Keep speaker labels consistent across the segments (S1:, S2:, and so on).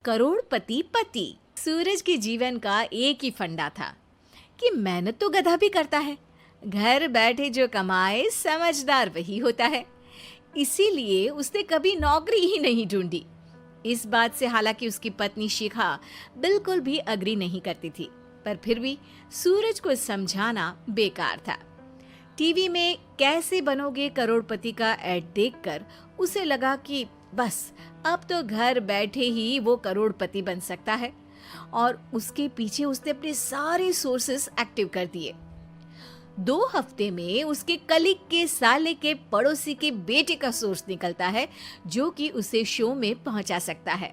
S1: करोड़पति पति। सूरज के जीवन का एक ही फंडा था कि मेहनत तो गधा भी करता है, घर बैठे जो कमाए समझदार वही होता है। इसीलिए उसने कभी नौकरी ही नहीं ढूंढी। इस बात से हालांकि उसकी पत्नी शिखा बिल्कुल भी अग्री नहीं करती थी, पर फिर भी सूरज को समझाना बेकार था। टीवी में कैसे बनोगे करोड़पति का ऐड देखकर उसे लगा कि बस अब तो घर बैठे ही वो करोड़पति बन सकता है, और उसके पीछे उसने अपने सारे सोर्सेस एक्टिव कर दिए। 2 हफ्ते में उसके कलीग के साले के पड़ोसी के बेटे का सोर्स निकलता है जो कि उसे शो में पहुंचा सकता है,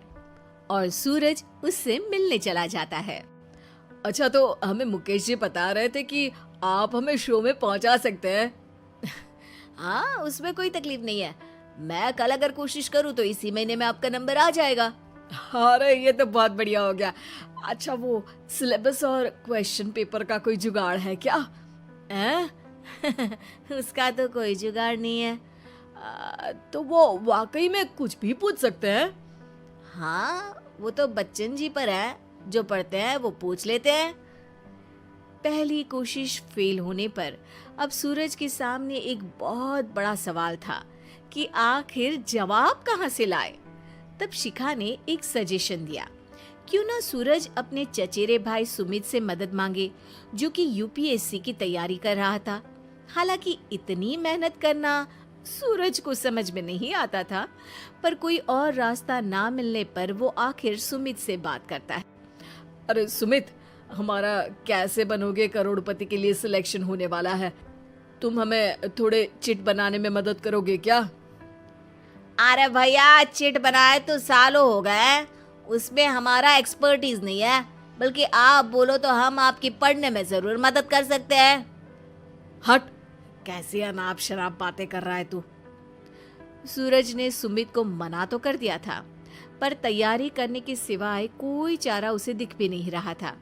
S1: और सूरज उससे मिलने चला जाता है।
S2: अच्छा, तो हमें मुकेश जी बता रहे थे कि आप हमें शो में पहुंचा सकते हैं।
S1: हाँ, उसमें कोई तकलीफ नहीं है। मैं कल अगर कोशिश करूँ तो इसी महीने में आपका नंबर आ जाएगा।
S2: अरे ये तो बहुत बढ़िया हो गया। अच्छा, वो सिलेबस और क्वेश्चन पेपर का कोई जुगाड़ है क्या?
S1: उसका तो कोई जुगाड़ नहीं है।
S2: तो वो वाकई में कुछ भी पूछ सकते हैं?
S1: हाँ, वो तो बच्चन जी पर है, जो पढ़ते हैं वो पूछ लेते हैं। पहली कोशिश फेल होने पर अब सूरज के सामने एक बहुत बड़ा सवाल था कि आखिर जवाब कहाँ से लाए। तब शिखा ने एक सजेशन दिया, क्यों ना सूरज अपने चचेरे भाई सुमित से मदद मांगे, जो कि यूपीएससी की तैयारी कर रहा था। हालांकि इतनी मेहनत करना सूरज को समझ में नहीं आता था, पर कोई और रास्ता ना मिलने पर वो आखिर सुमित से बात करता है।
S2: अरे सुमित, हमारा कैसे बनोगे करोड़पति के लिए सिलेक्शन होने वाला है। तुम हमें थोड़े चिट बनाने में मदद करोगे क्या?
S1: अरे भैया, चिट बनाए तो सालों हो गए, उसमें हमारा एक्सपर्टीज नहीं है, बल्कि आप बोलो तो हम आपकी पढ़ने में जरूर मदद कर सकते हैं।
S2: हट, कैसी अनाप शराब बातें कर रहा है तू।
S1: सूरज ने सुमित को मना तो कर दिया था, पर तैयारी करने के सिवाय कोई चारा उसे दिख भी नहीं रहा था,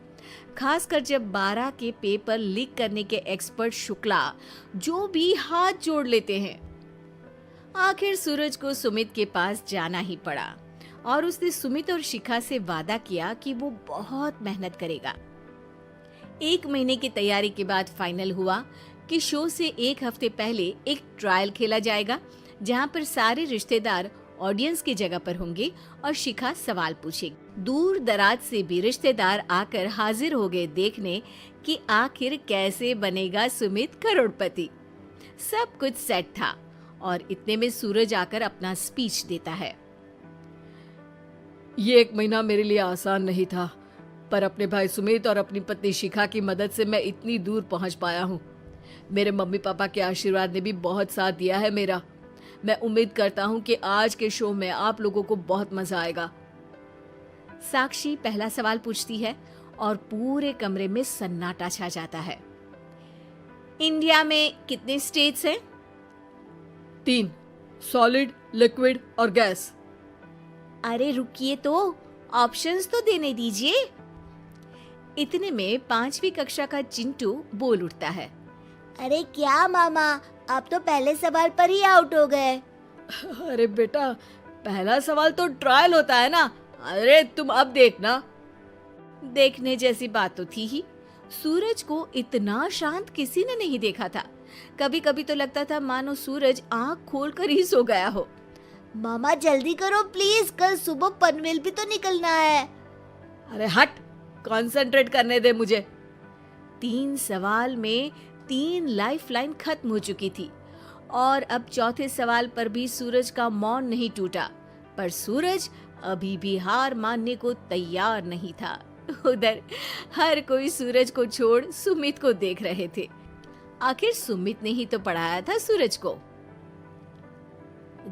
S1: खासकर जब 12 के पेपर लीक करने के एक्सपर्ट शुक्ला जो भी हाथ जोड़ लेते हैं। आखिर सूरज को सुमित के पास जाना ही पड़ा, और उसने सुमित और शिखा से वादा किया कि वो बहुत मेहनत करेगा। 1 महीने की तैयारी के बाद फाइनल हुआ कि शो से 1 हफ्ते पहले एक ट्रायल खेला जाएगा, जहां पर सारे रिश्तेदार ऑडियंस की जगह पर होंगे और शिखा सवाल पूछेगी। दूर दराज से भी रिश्तेदार आकर हाजिर हो गए देखने कि आखिर कैसे बनेगा सुमित करोड़पति। सब कुछ सेट था, और इतने में सूरज आकर अपना स्पीच देता है।
S2: ये 1 महीना मेरे लिए आसान नहीं था, पर अपने भाई सुमित और अपनी पत्नी शिखा की मदद से मैं इतनी दूर पहुंच पाया हूँ। मेरे मम्मी पापा के आशीर्वाद ने भी बहुत साथ दिया है मेरा। मैं उम्मीद करता हूँ कि आज के शो में आप लोगों को बहुत मजा आएगा।
S1: साक्षी पहला सवाल पूछती है और पूरे कमरे में सन्नाटा छा जाता है। इंडिया में कितने स्टेट्स हैं?
S2: 3, सॉलिड, लिक्विड और गैस।
S1: अरे रुकिए, तो ऑप्शंस तो देने दीजिए। इतने में 5वीं कक्षा का चिंटू बोल उठता है।
S3: अरे क्या मामा, आप तो पहले सवाल पर ही आउट हो गए।
S2: अरे बेटा, पहला सवाल तो ट्रायल होता है ना। अरे तुम अब देखना।
S1: देखने जैसी बात तो थी ही। सूरज को इतना शांत किसी ने नहीं देखा था। कभी कभी तो लगता था मानो सूरज आंख खोलकर ही सो गया हो।
S3: मामा जल्दी करो प्लीज, कल सुबह पनवेल भी तो निकलना है।
S2: अरे हट, कंसंट्रेट करने दे मुझे।
S1: 3 सवाल में 3 लाइफलाइन खत्म हो चुकी थी, और अब चौथे सवाल पर भी सूरज का मौन नहीं टूटा, पर सूरज अभी भी हार मानने को तैयार नहीं था। उधर हर कोई सूरज को छोड़ सुमित को देख रहे थे। आखिर सुमित ने ही तो पढ़ाया था सूरज को।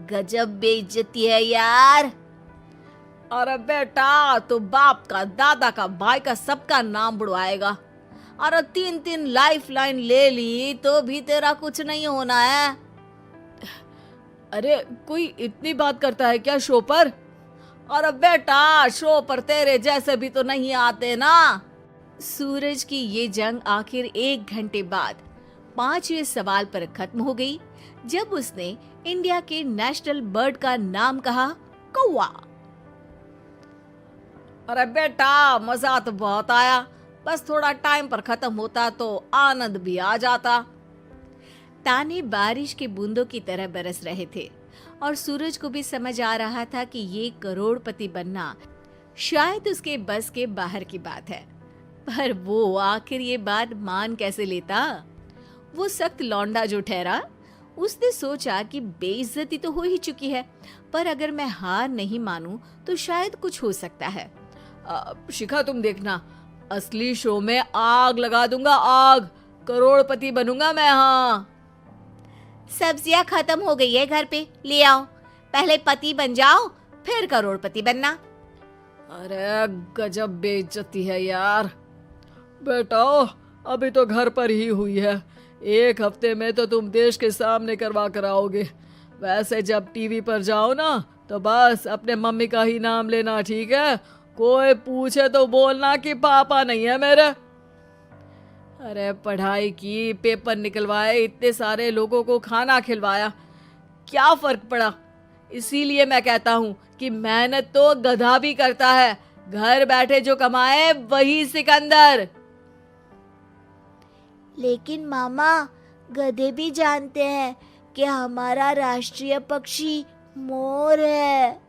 S3: गजब बेइज्जती है यार।
S2: अरे बेटा, तो बाप का, दादा का, भाई का, सबका नाम बुड़वाएगा।
S1: अरे 3 लाइफलाइन ले ली तो भी तेरा कुछ नहीं होना है।
S2: अरे कोई इतनी बात करता है क्या शो पर?
S1: अरे बेटा, शो पर तेरे जैसे भी तो नहीं आते ना। सूरज की ये जंग आखिर 1 घंटे बाद 5वें सवाल पर खत्म हो गई, जब उसने इंडिया के नेशनल बर्ड का नाम कहा, कौवा।
S2: अरे बेटा, मजा तो बहुत आया, बस थोड़ा टाइम पर खत्म होता तो आनंद भी आ जाता।
S1: ताने बारिश की बूंदों की तरह बरस रहे थे और सूरज को भी समझ आ रहा था कि ये करोड़पति बनना शायद उसके बस के बाहर की बात है। पर वो आखिर ये बात मान कैसे लेता? वो सख्त लौंडा जो ठहरा, उसने सोचा कि बेइज्जती तो हो ही चुकी है, पर अगर मैं हार नहीं मानूं तो शायद कुछ हो सकता है।
S2: शिखा, तुम देखना, असली शो में आग लगा दूंगा, आग, करोड़पति बनूंगा मैं। हाँ,
S1: सब्जियां खत्म हो गई है घर पे, ले आओ। पहले पति बन जाओ, फिर करोड़पति बनना।
S2: अरे गजब बेइज्जती है यार। बेटा, अभी तो घर पर ही हुई है, 1 हफ्ते में तो तुम देश के सामने करवा कर आओगे। वैसे जब टीवी पर जाओ ना तो बस अपने मम्मी का ही नाम लेना, ठीक है? कोई पूछे तो बोलना कि पापा नहीं है मेरे। अरे पढ़ाई की, पेपर निकलवाए, इतने सारे लोगों को खाना खिलवाया, क्या फर्क पड़ा? इसीलिए मैं कहता हूँ कि मेहनत तो गधा भी करता है, घर बैठे जो कमाए वही सिकंदर।
S3: लेकिन मामा, गधे भी जानते हैं कि हमारा राष्ट्रीय पक्षी मोर है।